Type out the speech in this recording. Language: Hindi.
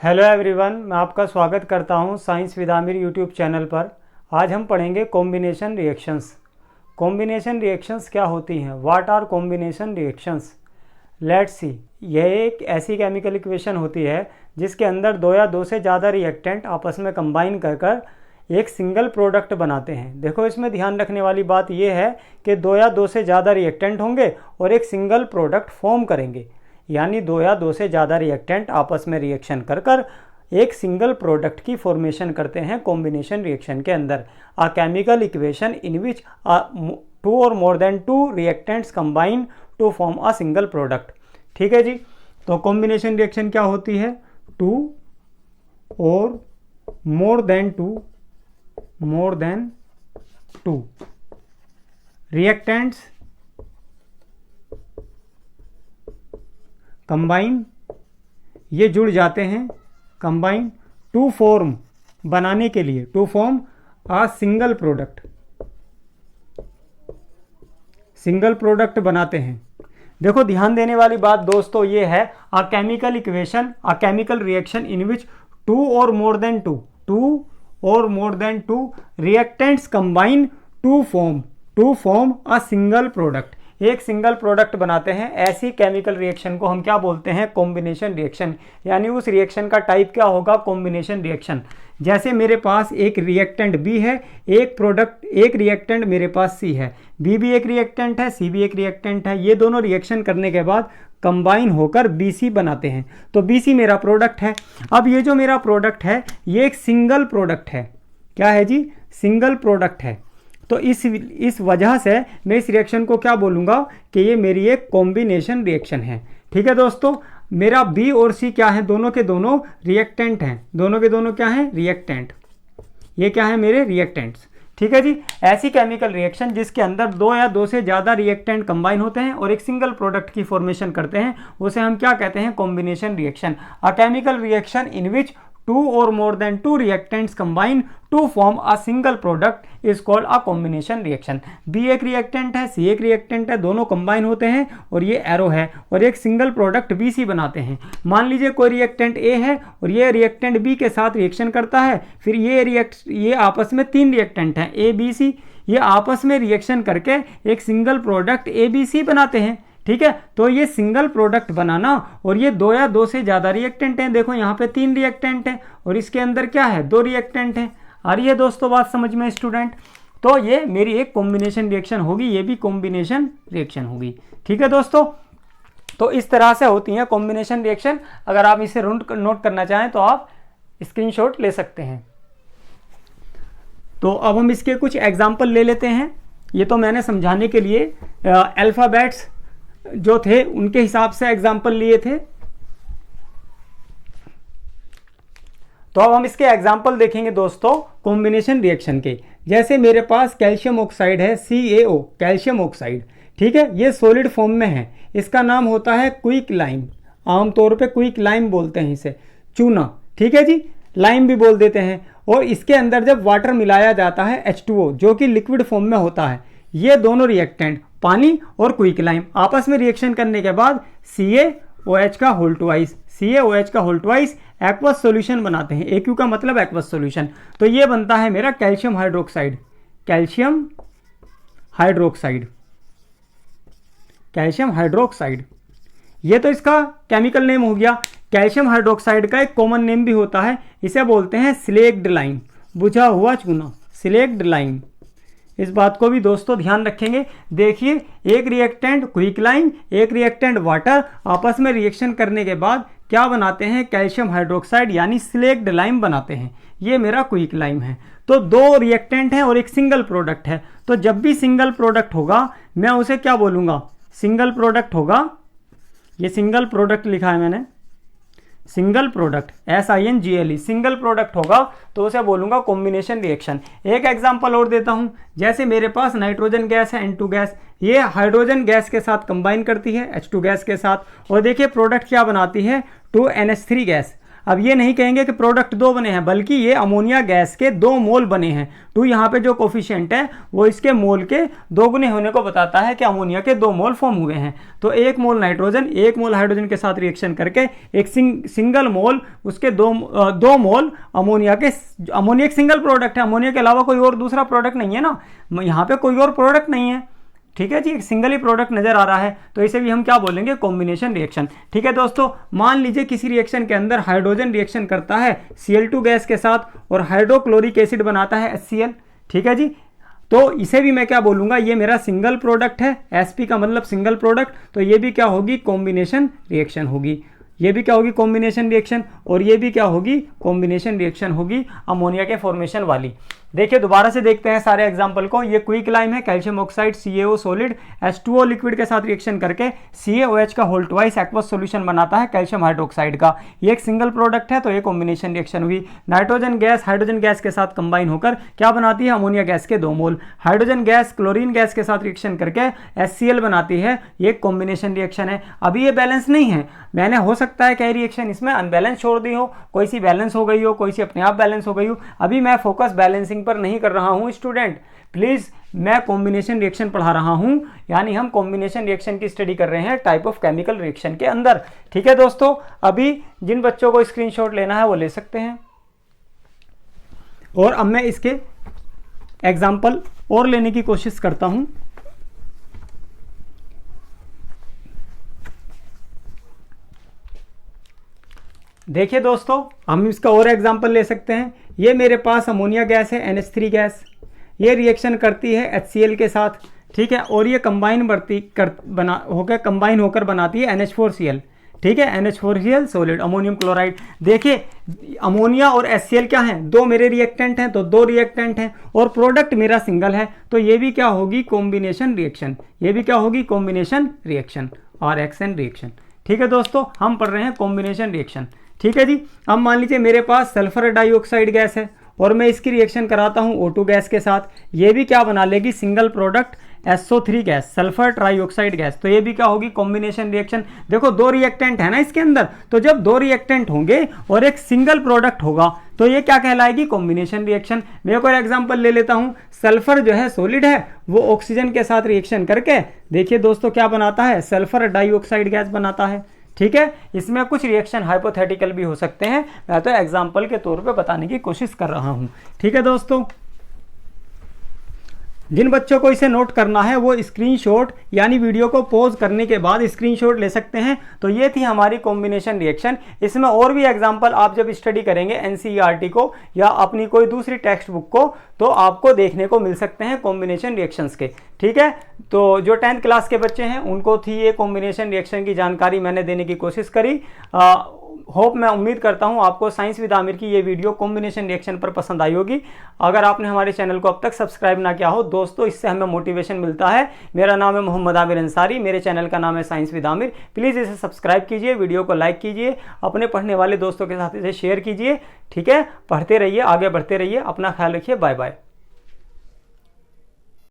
हेलो एवरीवन, मैं आपका स्वागत करता हूं science with Aamir YouTube channel पर। आज हम पढ़ेंगे कॉम्बिनेशन रिएक्शंस। कॉम्बिनेशन रिएक्शंस क्या होती हैं? What are combination reactions? Let's see. यह एक ऐसी केमिकल इक्वेशन होती है जिसके अंदर दो या दो से ज़्यादा रिएक्टेंट आपस में कंबाइन कर कर एक सिंगल प्रोडक्ट बनाते हैं। देखो, इसमें ध्यान रखने वाली बात यह है कि दो या दो से ज़्यादा रिएक्टेंट होंगे और एक सिंगल प्रोडक्ट फॉर्म करेंगे, यानी दो या दो से ज़्यादा रिएक्टेंट आपस में रिएक्शन कर कर एक सिंगल प्रोडक्ट की फॉर्मेशन करते हैं कॉम्बिनेशन रिएक्शन के अंदर। A chemical equation in which two or more than two reactants combine to form a single product. ठीक है जी। तो कॉम्बिनेशन रिएक्शन क्या होती है? To or more than two reactants combine, ये जुड़ जाते हैं, कंबाइन टू फॉर्म बनाने के लिए, to form a single product बनाते हैं। देखो, ध्यान देने वाली बात दोस्तों ये है, a chemical equation, a chemical reaction in which two or more than two reactants combine to form a single product, एक सिंगल प्रोडक्ट बनाते हैं। ऐसी केमिकल रिएक्शन को हम क्या बोलते हैं? Combination reaction. यानी उस रिएक्शन का टाइप क्या होगा? Combination reaction. जैसे मेरे पास एक रिएक्टेंट बी है, एक रिएक्टेंट मेरे पास सी है, बी भी एक रिएक्टेंट है, सी भी एक रिएक्टेंट है। ये दोनों रिएक्शन करने के बाद कंबाइन होकर बीसी बनाते हैं। तो बीसी मेरा प्रोडक्ट है। अब ये जो मेरा प्रोडक्ट है ये एक सिंगल प्रोडक्ट है। क्या है जी? सिंगल प्रोडक्ट है। तो इस वजह से मैं इस रिएक्शन को क्या बोलूँगा कि ये मेरी एक कॉम्बिनेशन रिएक्शन है। ठीक है दोस्तों, मेरा बी और सी क्या है? दोनों के दोनों रिएक्टेंट हैं। दोनों के दोनों क्या हैं? रिएक्टेंट। ये क्या है? मेरे रिएक्टेंट्स। ठीक है जी। ऐसी केमिकल रिएक्शन जिसके अंदर दो या दो से ज़्यादा रिएक्टेंट कंबाइन होते हैं और एक सिंगल प्रोडक्ट की फॉर्मेशन करते हैं, उसे हम क्या कहते हैं? Combination reaction. A chemical reaction in which two or more than two reactants combine to form a single product is called a combination reaction। B एक रिएक्टेंट है, C एक रिएक्टेंट है, दोनों कंबाइन होते हैं और ये एरो है और एक सिंगल प्रोडक्ट BC बनाते हैं। मान लीजिए कोई रिएक्टेंट A है और ये रिएक्टेंट B के साथ रिएक्शन करता है, फिर ये आपस में तीन रिएक्टेंट हैं ABC, ये आपस में रिएक्शन करके एक सिंगल प्रोडक्ट ABC बनाते हैं। ठीक है। तो ये सिंगल प्रोडक्ट बनाना, और ये दो या दो से ज़्यादा रिएक्टेंट हैं। देखो, यहाँ पे तीन रिएक्टेंट हैं और इसके अंदर क्या है? दो रिएक्टेंट हैं। आ रही है दोस्तों बात समझ में स्टूडेंट? तो ये मेरी एक कॉम्बिनेशन रिएक्शन होगी, ये भी कॉम्बिनेशन रिएक्शन होगी। ठीक है दोस्तों, तो इस तरह से होती हैं कॉम्बिनेशन रिएक्शन। अगर आप इसे नोट करना चाहें तो आप स्क्रीनशॉट ले सकते हैं। तो अब हम इसके कुछ एग्जाम्पल ले लेते हैं। ये तो मैंने समझाने के लिए अल्फ़ाबेट्स जो थे उनके हिसाब से एग्जाम्पल लिए थे। तो अब हम इसके एग्जाम्पल देखेंगे दोस्तों कॉम्बिनेशन रिएक्शन के। जैसे मेरे पास कैल्शियम ऑक्साइड है, CaO, कैल्शियम ऑक्साइड। ठीक है, ये सॉलिड फॉर्म में है। इसका नाम होता है क्विक लाइम। आमतौर पे क्विक लाइम बोलते हैं इसे, चूना। ठीक है जी, लाइम भी बोल देते हैं। और इसके अंदर जब वाटर मिलाया जाता है H2O, जो कि लिक्विड फॉर्म में होता है, ये दोनों रिएक्टेंट पानी और क्विक लाइम आपस में रिएक्शन करने के बाद CaOH का होल ट्वाइस एक्वस सॉल्यूशन बनाते हैं। AQ का मतलब एक्वस सॉल्यूशन। तो ये बनता है मेरा कैल्शियम हाइड्रोक्साइड। ये तो इसका केमिकल नेम हो गया। कैल्शियम हाइड्रोक्साइड का एक कॉमन नेम भी होता है, इसे बोलते हैं स्लेक्ड लाइम, बुझा हुआ चूना, स्लेक्ड लाइम। इस बात को भी दोस्तों ध्यान रखेंगे। देखिए, एक रिएक्टेंट क्विक लाइम, एक रिएक्टेंट वाटर, आपस में रिएक्शन करने के बाद क्या बनाते हैं? कैल्शियम हाइड्रोक्साइड यानी स्लेक्ड लाइम बनाते हैं। ये मेरा क्विक लाइम है। तो दो रिएक्टेंट हैं और एक सिंगल प्रोडक्ट है। तो जब भी सिंगल प्रोडक्ट होगा मैं उसे क्या बोलूँगा? सिंगल प्रोडक्ट होगा। ये सिंगल प्रोडक्ट लिखा है मैंने, single product, SINGLE, single product होगा तो उसे बोलूँगा कॉम्बिनेशन रिएक्शन। एक एग्जांपल और देता हूँ। जैसे मेरे पास नाइट्रोजन गैस है, N2 गैस, ये हाइड्रोजन गैस के साथ कंबाइन करती है H2 गैस के साथ, और देखिए प्रोडक्ट क्या बनाती है? 2NH3 gas. अब ये नहीं कहेंगे कि प्रोडक्ट 2 बने हैं, बल्कि ये अमोनिया गैस के 2 मोल बने हैं। 2 यहाँ पे जो कोफिशिएंट है वो इसके मोल के 2 गुने होने को बताता है कि अमोनिया के 2 मोल फॉर्म हुए हैं। तो 1 मोल नाइट्रोजन 1 मोल हाइड्रोजन के साथ रिएक्शन करके एक सिंगल मोल उसके 2 मोल अमोनिया एक सिंगल प्रोडक्ट है। अमोनिया के अलावा कोई और दूसरा प्रोडक्ट नहीं है ना, यहाँ पे कोई और प्रोडक्ट नहीं है। ठीक है जी, एक सिंगल ही प्रोडक्ट नजर आ रहा है, तो इसे भी हम क्या बोलेंगे, कॉम्बिनेशन रिएक्शन। ठीक है दोस्तों, मान लीजिए किसी रिएक्शन के अंदर हाइड्रोजन रिएक्शन करता है Cl2 गैस के साथ और हाइड्रोक्लोरिक एसिड बनाता है HCl। ठीक है जी, तो इसे भी मैं क्या बोलूंगा, ये मेरा सिंगल प्रोडक्ट है, Sp का मतलब सिंगल प्रोडक्ट, तो ये भी क्या होगी, कॉम्बिनेशन रिएक्शन होगी। ये भी क्या होगी, कॉम्बिनेशन रिएक्शन, और ये भी क्या होगी, कॉम्बिनेशन रिएक्शन होगी अमोनिया के फॉर्मेशन वाली। देखिए दोबारा से देखते हैं सारे एग्जांपल को। ये क्विक लाइम है, calcium oxide CaO solid H2O liquid के साथ रिएक्शन करके CaOH का होल ट्वाइस एक्वस सॉल्यूशन बनाता है कैल्शियम हाइड्रोक्साइड का। ये एक सिंगल प्रोडक्ट है, तो ये कॉम्बिनेशन रिएक्शन हुई। नाइट्रोजन गैस हाइड्रोजन गैस के साथ कंबाइन होकर क्या बनाती है, अमोनिया गैस के 2 मोल। हाइड्रोजन गैस क्लोरीन गैस के साथ रिएक्शन करके HCl बनाती है, ये कॉम्बिनेशन रिएक्शन है। अभी ये बैलेंस नहीं है, मैंने हो सकता है कई रिएक्शन इसमें अनबैलेंस छोड़ दी हो, कोई सी बैलेंस हो गई हो, कोई सी अपने आप बैलेंस हो गई हो। अभी मैं फोकस बैलेंसिंग पर नहीं कर रहा हूं स्टूडेंट, प्लीज, मैं कॉम्बिनेशन रिएक्शन पढ़ा रहा हूं, यानी हम कॉम्बिनेशन रिएक्शन की स्टडी कर रहे हैं टाइप ऑफ केमिकल रिएक्शन के अंदर। ठीक है दोस्तों, अभी जिन बच्चों को स्क्रीनशॉट लेना है वो ले सकते हैं, और अब मैं इसके एग्जाम्पल और लेने की कोशिश करता हूं। देखिए दोस्तों, हम इसका और एग्जांपल ले सकते हैं। ये मेरे पास अमोनिया गैस है, NH3 गैस, ये रिएक्शन करती है HCl के साथ। ठीक है, और ये कंबाइन होकर बनाती है NH4Cl। ठीक है, NH4Cl सॉलिड अमोनियम क्लोराइड। देखिए अमोनिया और HCl क्या हैं, 2 मेरे रिएक्टेंट हैं, तो 2 रिएक्टेंट हैं, और प्रोडक्ट मेरा सिंगल है, तो ये भी क्या होगी, कॉम्बिनेशन रिएक्शन। ये भी क्या होगी, कॉम्बिनेशन रिएक्शन, RXN रिएक्शन। ठीक है दोस्तों, हम पढ़ रहे हैं कॉम्बिनेशन रिएक्शन। ठीक है जी, अब मान लीजिए मेरे पास सल्फर डाइऑक्साइड गैस है और मैं इसकी रिएक्शन कराता हूं O2 गैस के साथ। ये भी क्या बना लेगी, single product SO3 gas, sulphur trioxide gas. तो ये भी क्या होगी, कॉम्बिनेशन रिएक्शन। देखो 2 रिएक्टेंट है ना इसके अंदर, तो जब 2 रिएक्टेंट होंगे और एक सिंगल प्रोडक्ट होगा तो ये क्या कहलाएगी, कॉम्बिनेशन रिएक्शन। मैं एक और एग्जांपल ले लेता हूं। सल्फर जो है सॉलिड है, वो ऑक्सीजन के साथ रिएक्शन करके देखिए दोस्तों क्या बनाता है, सल्फर डाइऑक्साइड गैस बनाता है। ठीक है, इसमें कुछ रिएक्शन हाइपोथेटिकल भी हो सकते हैं, मैं तो एग्जांपल के तौर पे बताने की कोशिश कर रहा हूं। ठीक है दोस्तों, जिन बच्चों को इसे नोट करना है वो स्क्रीनशॉट यानी वीडियो को पॉज करने के बाद स्क्रीनशॉट ले सकते हैं। तो ये थी हमारी कॉम्बिनेशन रिएक्शन। इसमें और भी एग्जांपल आप जब स्टडी करेंगे एनसीईआरटी को या अपनी कोई दूसरी टेक्स्ट बुक को, तो आपको देखने को मिल सकते हैं कॉम्बिनेशन रिएक्शंस के। ठीक है, तो जो 10th क्लास के बच्चे हैं उनको थी ये कॉम्बिनेशन रिएक्शन की जानकारी मैंने देने की कोशिश करी। होप, मैं उम्मीद करता हूं आपको साइंस विद आमिर की ये वीडियो कॉम्बिनेशन रिएक्शन पर पसंद आई होगी। अगर आपने हमारे चैनल को अब तक सब्सक्राइब ना किया हो दोस्तों, इससे हमें मोटिवेशन मिलता है। मेरा नाम है मोहम्मद आमिर अंसारी, मेरे चैनल का नाम है साइंस विद आमिर। प्लीज़ इसे सब्सक्राइब कीजिए, वीडियो को लाइक कीजिए, अपने पढ़ने वाले दोस्तों के साथ इसे शेयर कीजिए। ठीक है, पढ़ते रहिए, आगे बढ़ते रहिए, अपना ख्याल रखिए, बाय बाय।